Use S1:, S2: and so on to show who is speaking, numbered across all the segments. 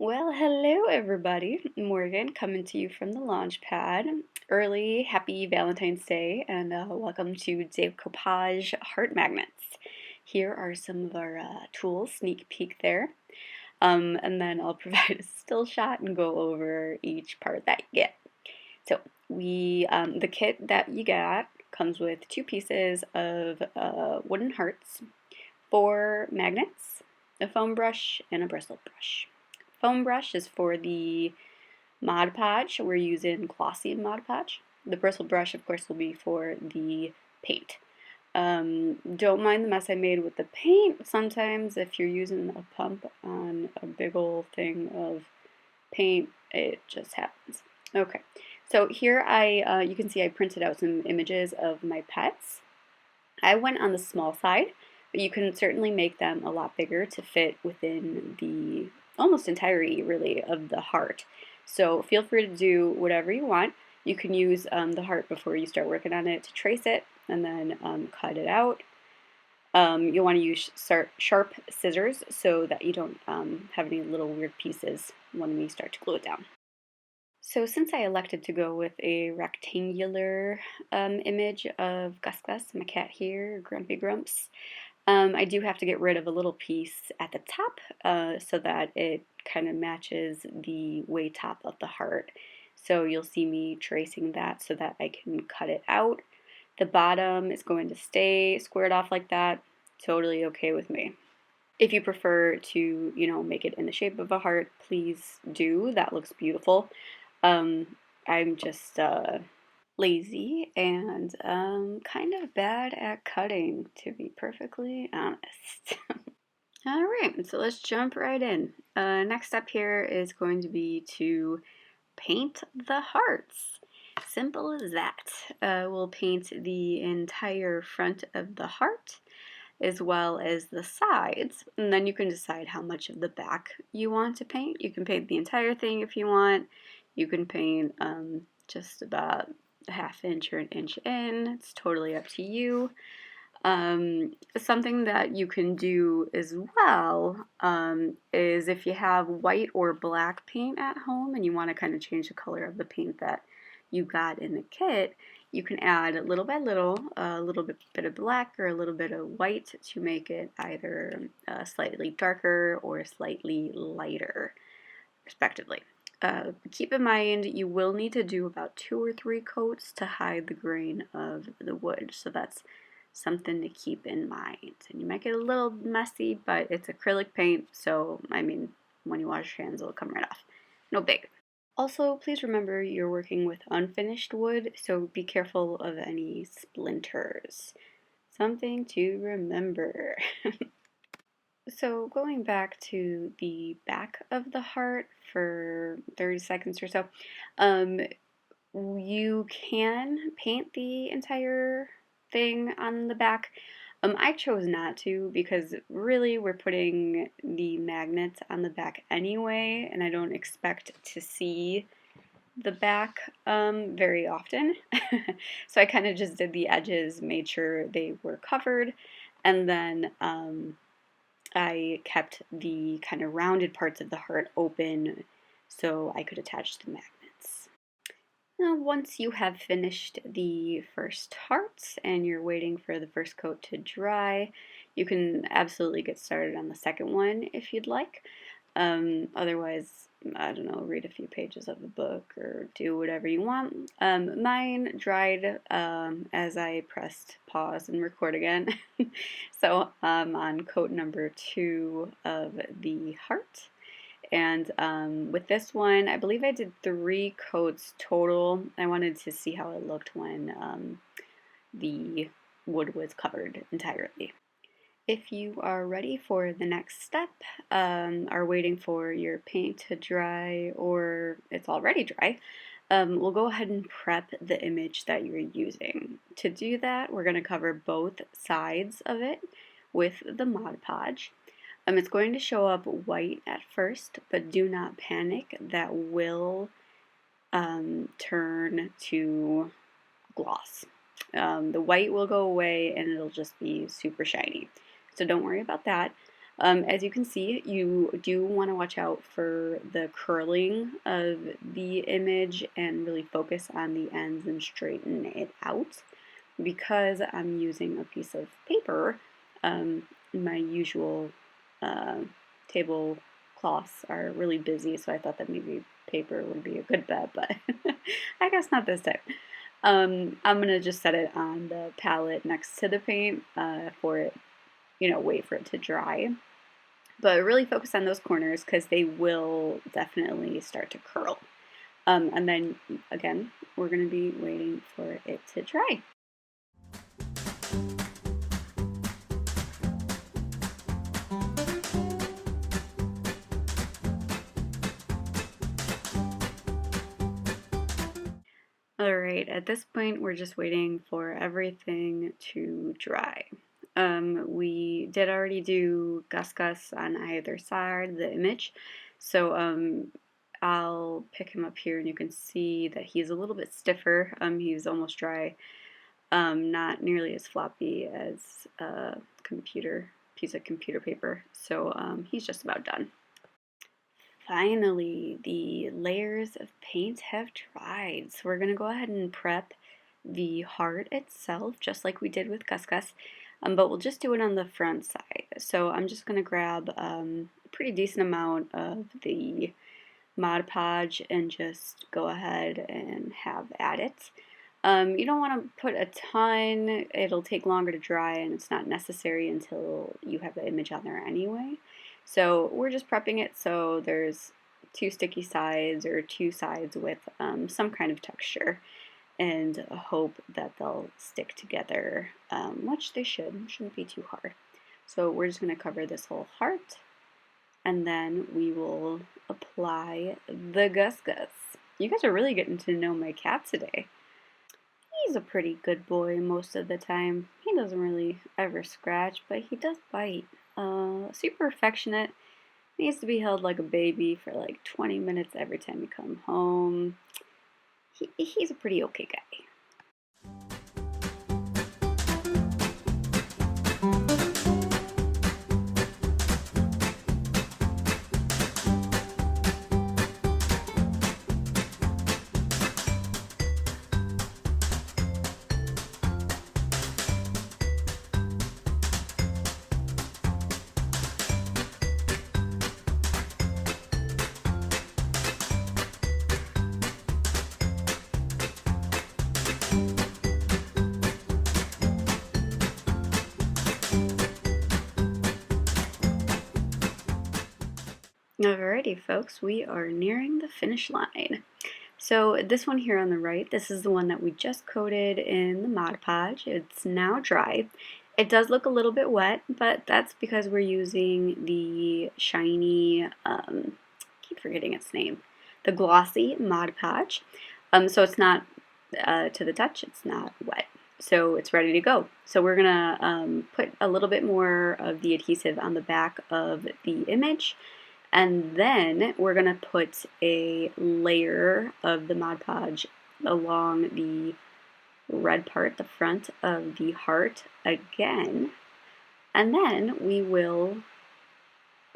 S1: Well, hello everybody. Morgan coming to you from the launch pad. Early happy Valentine's Day and welcome to Decoupage heart magnets. Here are some of our tools, sneak peek there. And then I'll provide a still shot and go over each part that you get. So the kit that you got comes with 2 pieces of wooden hearts, 4 magnets, a foam brush, and a bristle brush. Foam brush is for the Mod Podge. We're using glossy Mod Podge. The bristle brush, of course, will be for the paint. Don't mind the mess I made with the paint. Sometimes if you're using a pump on a big old thing of paint, it just happens. Okay, so here you can see I printed out some images of my pets. I went on the small side, but you can certainly make them a lot bigger to fit within the almost entirety, really, of the heart. So feel free to do whatever you want. You can use the heart before you start working on it to trace it and then cut it out. You'll want to use sharp scissors so that you don't have any little weird pieces when we start to glue it down. So since I elected to go with a rectangular image of Gus Gus, my cat here, Grumpy Grumps, I do have to get rid of a little piece at the top so that it kind of matches the way top of the heart. So you'll see me tracing that so that I can cut it out. The bottom is going to stay squared off like that. Totally okay with me. If you prefer to, make it in the shape of a heart, please do. That looks beautiful. I'm just lazy and kind of bad at cutting, to be perfectly honest. Alright, so let's jump right in. Next step here is going to be to paint the hearts. Simple as that. We'll paint the entire front of the heart as well as the sides, and then you can decide how much of the back you want to paint. You can paint the entire thing if you want. You can paint just about a ½ inch or an inch in. It's totally up to you. Something that you can do as well is if you have white or black paint at home and you want to kind of change the color of the paint that you got in the kit, you can add little by little a little bit of black or a little bit of white to make it either slightly darker or slightly lighter, respectively. Keep in mind you will need to do about 2 or 3 coats to hide the grain of the wood, so that's something to keep in mind. And you might get a little messy, but it's acrylic paint, so when you wash your hands it'll come right off. No big. Also, please remember you're working with unfinished wood, so be careful of any splinters. Something to remember. So going back to the back of the heart for 30 seconds or so, you can paint the entire thing on the back. I chose not to because really we're putting the magnets on the back anyway, and I don't expect to see the back very often. So I kind of just did the edges, made sure they were covered, and then I kept the kind of rounded parts of the heart open so I could attach the magnets. Now, once you have finished the first hearts and you're waiting for the first coat to dry, you can absolutely get started on the second one if you'd like. Otherwise, I don't know, read a few pages of the book or do whatever you want. Mine dried as I pressed pause and record again. So I'm on coat number 2 of the heart. And with this one, I believe I did 3 coats total. I wanted to see how it looked when the wood was covered entirely. If you are ready for the next step, are waiting for your paint to dry, or it's already dry, we'll go ahead and prep the image that you're using. To do that, we're going to cover both sides of it with the Mod Podge. It's going to show up white at first, but do not panic. That will turn to gloss. The white will go away and it'll just be super shiny. So don't worry about that. As you can see, you do want to watch out for the curling of the image and really focus on the ends and straighten it out. Because I'm using a piece of paper, my usual tablecloths are really busy, so I thought that maybe paper would be a good bet, but I guess not this time. I'm gonna just set it on the palette next to the paint for it, wait for it to dry. But really focus on those corners because they will definitely start to curl. And then again, we're gonna be waiting for it to dry. Alright, at this point we're just waiting for everything to dry. We did already do Gus Gus on either side of the image, so I'll pick him up here and you can see that he's a little bit stiffer. He's almost dry, not nearly as floppy as a piece of computer paper, so he's just about done. Finally, the layers of paint have dried, so we're going to go ahead and prep the heart itself, just like we did with Gus Gus, but we'll just do it on the front side. So I'm just going to grab a pretty decent amount of the Mod Podge and just go ahead and have at it. You don't want to put a ton, it'll take longer to dry and it's not necessary until you have the image on there anyway. So we're just prepping it so there's two sticky sides or two sides with some kind of texture and hope that they'll stick together, which they shouldn't be too hard. So we're just going to cover this whole heart and then we will apply the Gus Gus. You guys are really getting to know my cat today. He's a pretty good boy most of the time. He doesn't really ever scratch, but he does bite. Super affectionate. Needs to be held like a baby for like 20 minutes every time you come home. He's a pretty okay guy. Alrighty folks, we are nearing the finish line. So this one here on the right, this is the one that we just coated in the Mod Podge. It's now dry. It does look a little bit wet, but that's because we're using the shiny, keep forgetting its name, the glossy Mod Podge. So it's not, to the touch, it's not wet. So it's ready to go. So we're gonna put a little bit more of the adhesive on the back of the image. And then we're going to put a layer of the Mod Podge along the red part, the front of the heart again. And then we will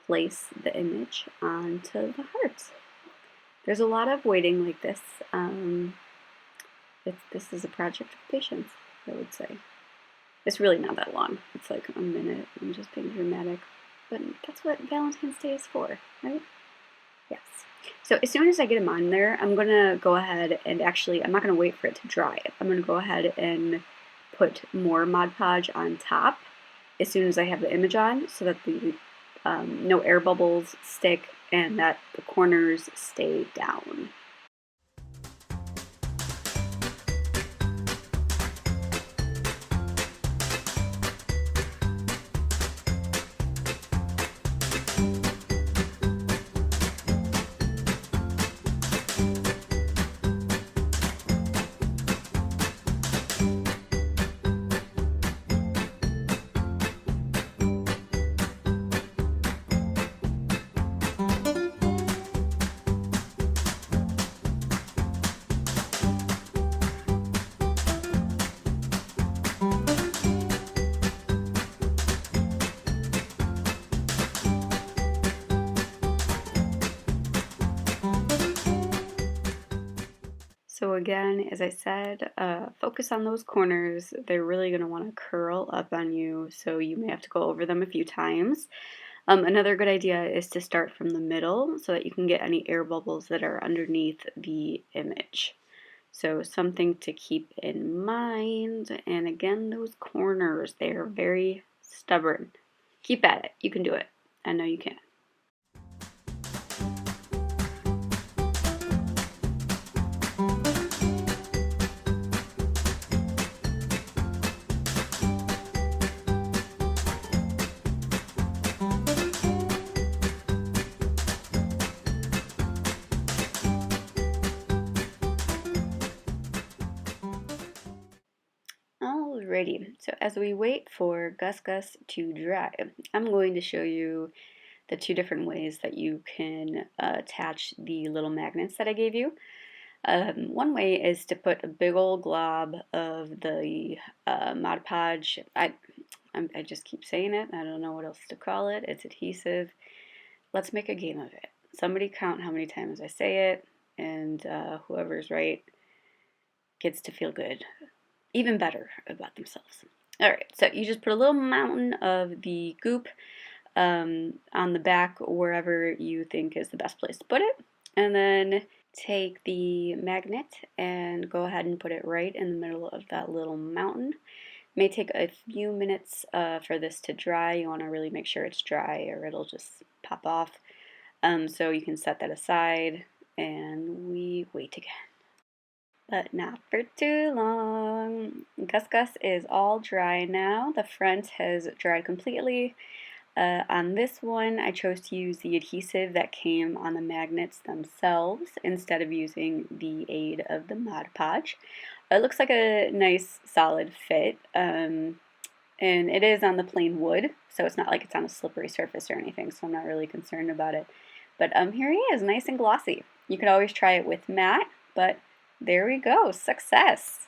S1: place the image onto the heart. There's a lot of waiting like this. This is a project of patience, I would say. It's really not that long. It's like a minute. I'm just being dramatic. But that's what Valentine's Day is for, right? Yes. So as soon as I get them on there, I'm going to go ahead and actually, I'm not going to wait for it to dry. I'm going to go ahead and put more Mod Podge on top as soon as I have the image on so that the no air bubbles stick and that the corners stay down. So again, as I said, focus on those corners. They're really going to want to curl up on you, so you may have to go over them a few times. Another good idea is to start from the middle so that you can get any air bubbles that are underneath the image. So something to keep in mind. And again, those corners, they are very stubborn. Keep at it. You can do it. I know you can. Alrighty, so as we wait for Gus Gus to dry, I'm going to show you the two different ways that you can attach the little magnets that I gave you. One way is to put a big old glob of the Mod Podge. I just keep saying it. I don't know what else to call it. It's adhesive. Let's make a game of it. Somebody count how many times I say it, and whoever's right gets to feel good, even better about themselves. Alright, so you just put a little mountain of the goop on the back, wherever you think is the best place to put it, and then take the magnet and go ahead and put it right in the middle of that little mountain. It may take a few minutes for this to dry. You want to really make sure it's dry or it'll just pop off. So you can set that aside and we wait again. But not for too long. Gus Gus is all dry now. The front has dried completely. On this one, I chose to use the adhesive that came on the magnets themselves instead of using the aid of the Mod Podge. It looks like a nice solid fit, and it is on the plain wood, so it's not like it's on a slippery surface or anything, so I'm not really concerned about it. But here he is, nice and glossy. You could always try it with matte, but there we go, success!